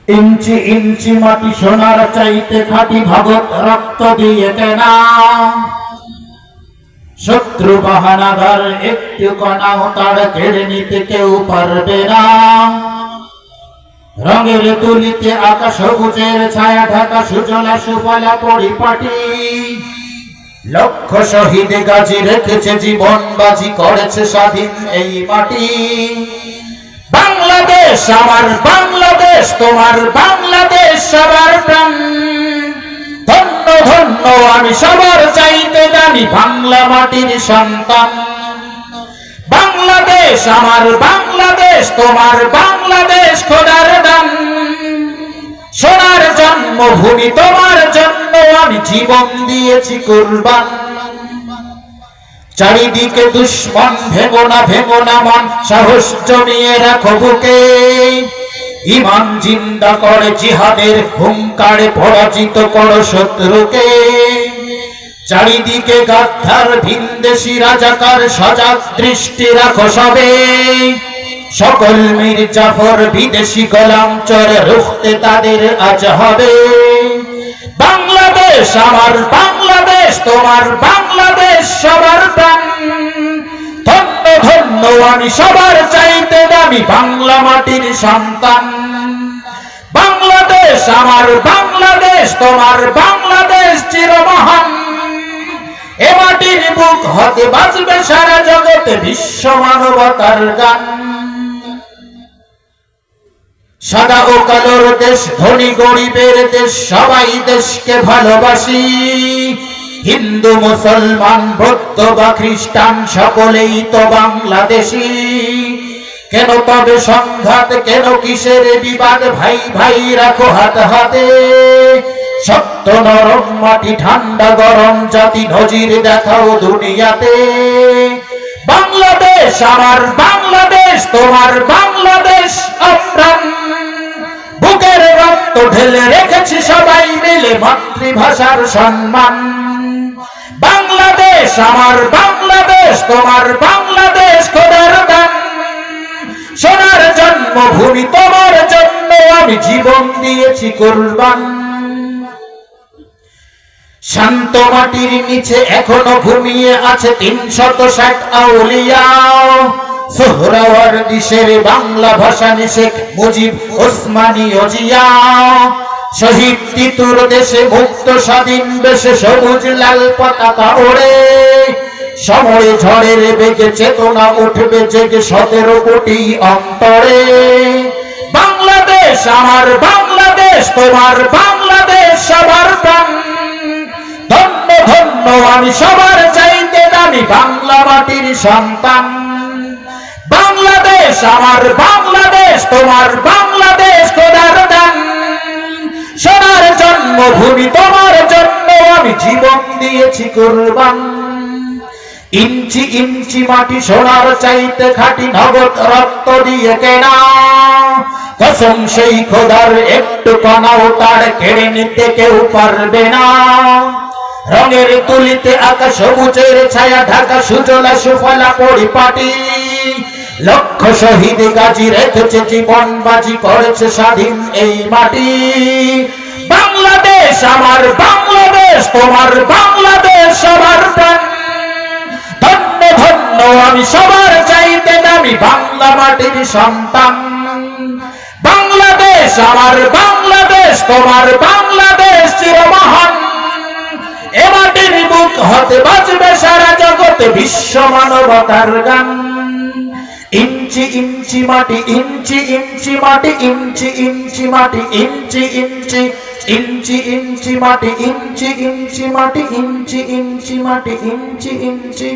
ইঞ্চি ইঞ্চি মাটি সোনার চাইতে খাঁটি ভগৎ রক্ত দিয়ে কেনা। শত্রু বাহানাদার একটু কণাও তার কেড়ে নিতে কেউ পারবে না। রঙের তুলিতে আকাশ সবুজের ছায়া ঢাকা সুজলা সুফলা পরিপাটি। লক্ষ শহীদ গাজী রেখেছে জীবন বাজি, করেছে স্বাধীন এই মাটি। বাংলাদেশ আমার বাংলাদেশ, তোমার বাংলাদেশ সবার প্রাণ। ধন্য ধন্য আমি সবার চাইতে দামি বাংলা মাটির সন্তান। বাংলাদেশ আমার বাংলাদেশ, তোমার বাংলাদেশ খোদার দান। সোনার জন্মভূমি তোমার জন্য আমি জীবন দিয়েছি কুরবান। চারিদিকে দুশ্মন, ভেঙো না মন, সাহস জমিয়ে রাখো বুকে। ঈমান জিন্দা করে জিহাদের হুঙ্কারে পরাজিত করো শত্রুকে। চারিদিকে গাদ্দার ভিনদেশী রাজাকার, সজাগ দৃষ্টি রাখো সবে। সকল মীর জাফর বিদেশি গোলাম চরে রুখতে তাদের আজ হবে। বাংলাদেশ আমার বাংলাদেশ, তোমার বাংলাদেশ সবার প্রাণ। ধন্য ধন্য আমি সবার চাইতে দামি বাংলা মাটির সন্তান। বাংলাদেশ আমার বাংলাদেশ, তোমার বাংলাদেশ চিরমহান। এ মাটির বুক হতে বাজবে সারা জগতে বিশ্ব মানবতার গান। সাদা ও কালোর দেশ, ধনী গরিবের দেশ, সবাই দেশকে ভালোবাসি। হিন্দু মুসলমান বৌদ্ধ বা খ্রিস্টান সকলেই তো বাংলাদেশী। কেন তবে সংঘাত, কেন কিসের বিবাদ? ভাই ভাই রাখো হাত হাতে। শক্ত নরম মাটি, ঠান্ডা গরম জাতি, নজির দেখাও দুনিয়াতে। বাংলাদেশ আমার বাংলাদেশ, তোমার বাংলাদেশ অপ্রাণ। বুকের রক্ত ঢেলে রেখেছি সবাই মিলে মাতৃভাষার সম্মান। বাংলাদেশ আমার বাংলাদেশ, তোমার বাংলাদেশ খোদার দান। সোনার জন্মভূমি তোমার জন্য আমি জীবন দিয়েছি কুরবান। শান্ত মাটির নিচে এখনো ঘুমিয়ে আছে ৩৬০ আউলিয়া। সোহরাওয়ার্দী শের বাংলা ভাষানী শেখ মুজিব ওসমানী জিয়া। শহীদ তিতুর দেশে মুক্ত স্বাধীন দেশে সবুজ লাল পতাকা ওড়ে। সময়ে ঝড়ের বেগে চেতনা উঠবে জেগে ১৭ কোটি অন্তরে। বাংলাদেশ আমার বাংলাদেশ, তোমার বাংলাদেশ সবার প্রাণ। ধন্য ধন্য আমি সবার চাইতে দামি বাংলা মাটির সন্তান। বাংলাদেশ আমার বাংলাদেশ, তোমার বাংলাদেশ খোদার দান। সোনার জন্মভূমি তোমার জন্য আমি জীবন দিয়েছি কুরবান। ইঞ্চি ইঞ্চি মাটি সোনার চাইতে খাঁটি নগদ রক্ত দিয়ে কেনা। কসম সেই খোদার একটু কণাও তার কেড়ে নিতে কেউ পারবে না। রঙের তুলিতে আকাশ সবুজের ছায়া ঢাকা সুজলা সুফলা পরিপাটি। লক্ষ শহীদ গাজী রেখেছে জীবন বাজি, করেছে স্বাধীন এই মাটি। বাংলাদেশ আমার বাংলাদেশ, তোমার বাংলাদেশ সবার প্রাণ। ধন্য ধন্য আমি সবার চাইতে দামি বাংলা মাটির সন্তান। বাংলাদেশ আমার বাংলাদেশ, তোমার বাংলাদেশ চিরমহান। এ মাটির বুক হতে বাজবে সারা জগতে বিশ্ব মানবতার গান। ইঞ্চি ইঞ্চি মাটি, ইঞ্চি ইঞ্চি মাটি, ইঞ্চি ইঞ্চি মাটি, ইঞ্চি ইঞ্চি ইঞ্চি ইঞ্চি মাটি, ইঞ্চি ইঞ্চি মাটি, ইঞ্চি ইঞ্চি মাটি, ইঞ্চি ইঞ্চি।